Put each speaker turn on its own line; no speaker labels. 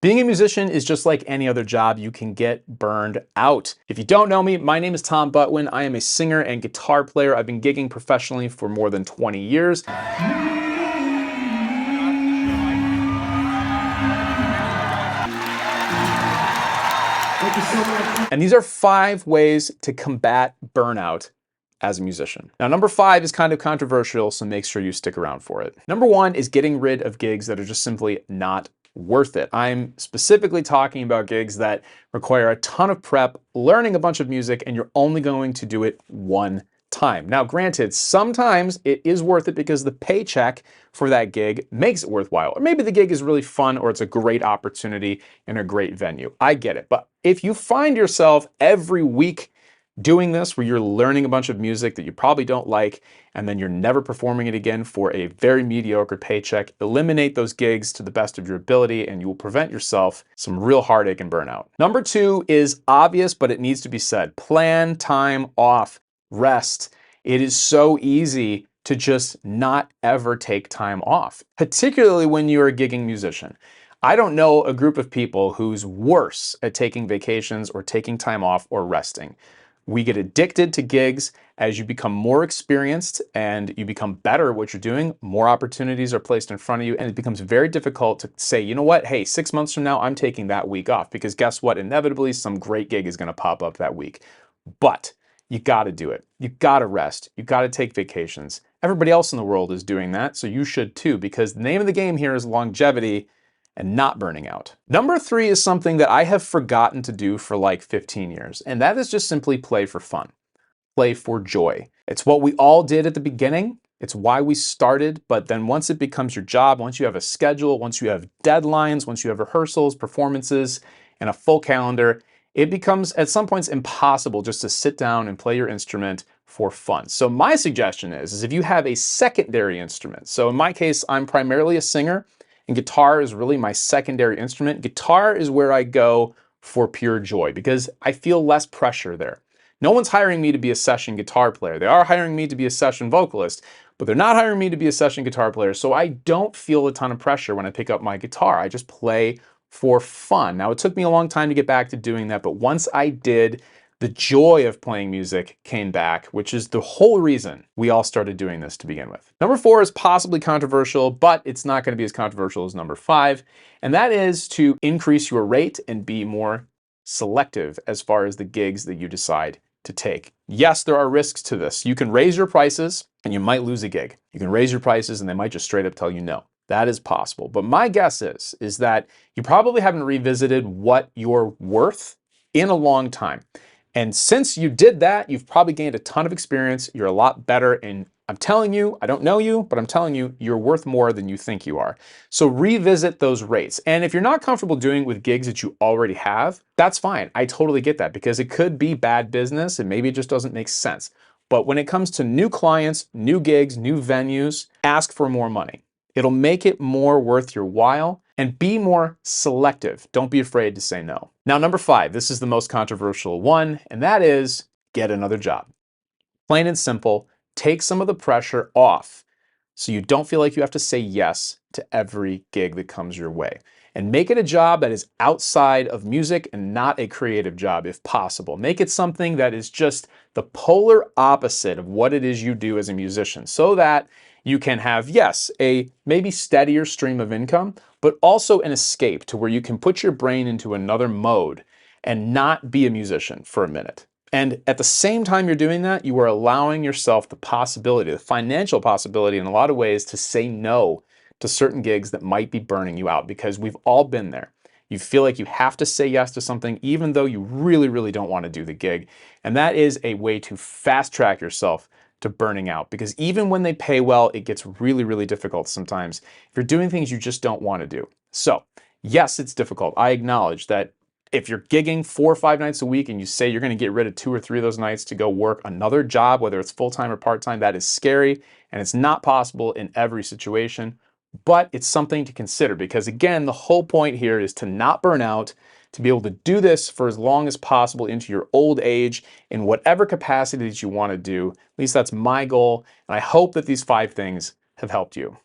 Being a musician is just like any other job. You can get burned out. If you don't know me, my name is Tom Butwin. I am a singer and guitar player. I've been gigging professionally for more than 20 years. And these are 5 ways to combat burnout as a musician. Now, number 5 is kind of controversial, so make sure you stick around for it. Number 1 is getting rid of gigs that are just simply not worth it. I'm specifically talking about gigs that require a ton of prep, learning a bunch of music, and you're only going to do it one time. Now, granted, sometimes it is worth it because the paycheck for that gig makes it worthwhile. Or maybe the gig is really fun or it's a great opportunity in a great venue. I get it. But if you find yourself every week doing this where you're learning a bunch of music that you probably don't like and then you're never performing it again for a very mediocre paycheck, eliminate those gigs to the best of your ability and you will prevent yourself some real heartache and burnout. Number 2 is obvious, but it needs to be said. Plan time off. Rest. It is so easy to just not ever take time off, particularly when you're a gigging musician. I don't know a group of people who's worse at taking vacations or taking time off or resting. We get addicted to gigs. As you become more experienced and you become better at what you're doing, more opportunities are placed in front of you, and it becomes very difficult to say, you know what, hey, 6 months from now, I'm taking that week off, because guess what? Inevitably, some great gig is going to pop up that week. But you got to do it. You got to rest. You got to take vacations. Everybody else in the world is doing that, so you should too, because the name of the game here is longevity and not burning out. Number 3 is something that I have forgotten to do for like 15 years, and that is just simply play for fun. Play for joy. It's what we all did at the beginning. It's why we started, but then once it becomes your job, once you have a schedule, once you have deadlines, once you have rehearsals, performances, and a full calendar, it becomes at some points impossible just to sit down and play your instrument for fun. So my suggestion is if you have a secondary instrument, so in my case, I'm primarily a singer and guitar is really my secondary instrument. Guitar is where I go for pure joy because I feel less pressure there. No one's hiring me to be a session guitar player. They are hiring me to be a session vocalist, but they're not hiring me to be a session guitar player. So I don't feel a ton of pressure when I pick up my guitar. I just play for fun. Now, it took me a long time to get back to doing that, but once I did, the joy of playing music came back, which is the whole reason we all started doing this to begin with. Number 4 is possibly controversial, but it's not going to be as controversial as number 5, and that is to increase your rate and be more selective as far as the gigs that you decide to take. Yes, there are risks to this. You can raise your prices and you might lose a gig. You can raise your prices and they might just straight up tell you no. That is possible. But my guess is that you probably haven't revisited what you're worth in a long time. And since you did that, you've probably gained a ton of experience. You're a lot better. And I'm telling you, I don't know you, but I'm telling you, you're worth more than you think you are. So revisit those rates. And if you're not comfortable doing with gigs that you already have, that's fine. I totally get that because it could be bad business and maybe it just doesn't make sense. But when it comes to new clients, new gigs, new venues, ask for more money. It'll make it more worth your while, and be more selective. Don't be afraid to say no. Now, number 5, this is the most controversial one, and that is get another job. Plain and simple, take some of the pressure off so you don't feel like you have to say yes to every gig that comes your way. And make it a job that is outside of music and not a creative job if possible. Make it something that is just the polar opposite of what it is you do as a musician so that you can have, yes, a maybe steadier stream of income, but also an escape to where you can put your brain into another mode and not be a musician for a minute. And at the same time you're doing that, you are allowing yourself the possibility, the financial possibility in a lot of ways to say no to certain gigs that might be burning you out because we've all been there. You feel like you have to say yes to something even though you really, really don't want to do the gig. And that is a way to fast track yourself to burning out because even when they pay well, it gets really, really difficult sometimes if you're doing things you just don't want to do. So yes, it's difficult. I acknowledge that if you're gigging 4 or 5 nights a week and you say you're going to get rid of 2 or 3 of those nights to go work another job, whether it's full-time or part-time, that is scary and it's not possible in every situation, but it's something to consider because again, the whole point here is to not burn out, to be able to do this for as long as possible into your old age in whatever capacity that you want to do. At least that's my goal. And I hope that these 5 things have helped you.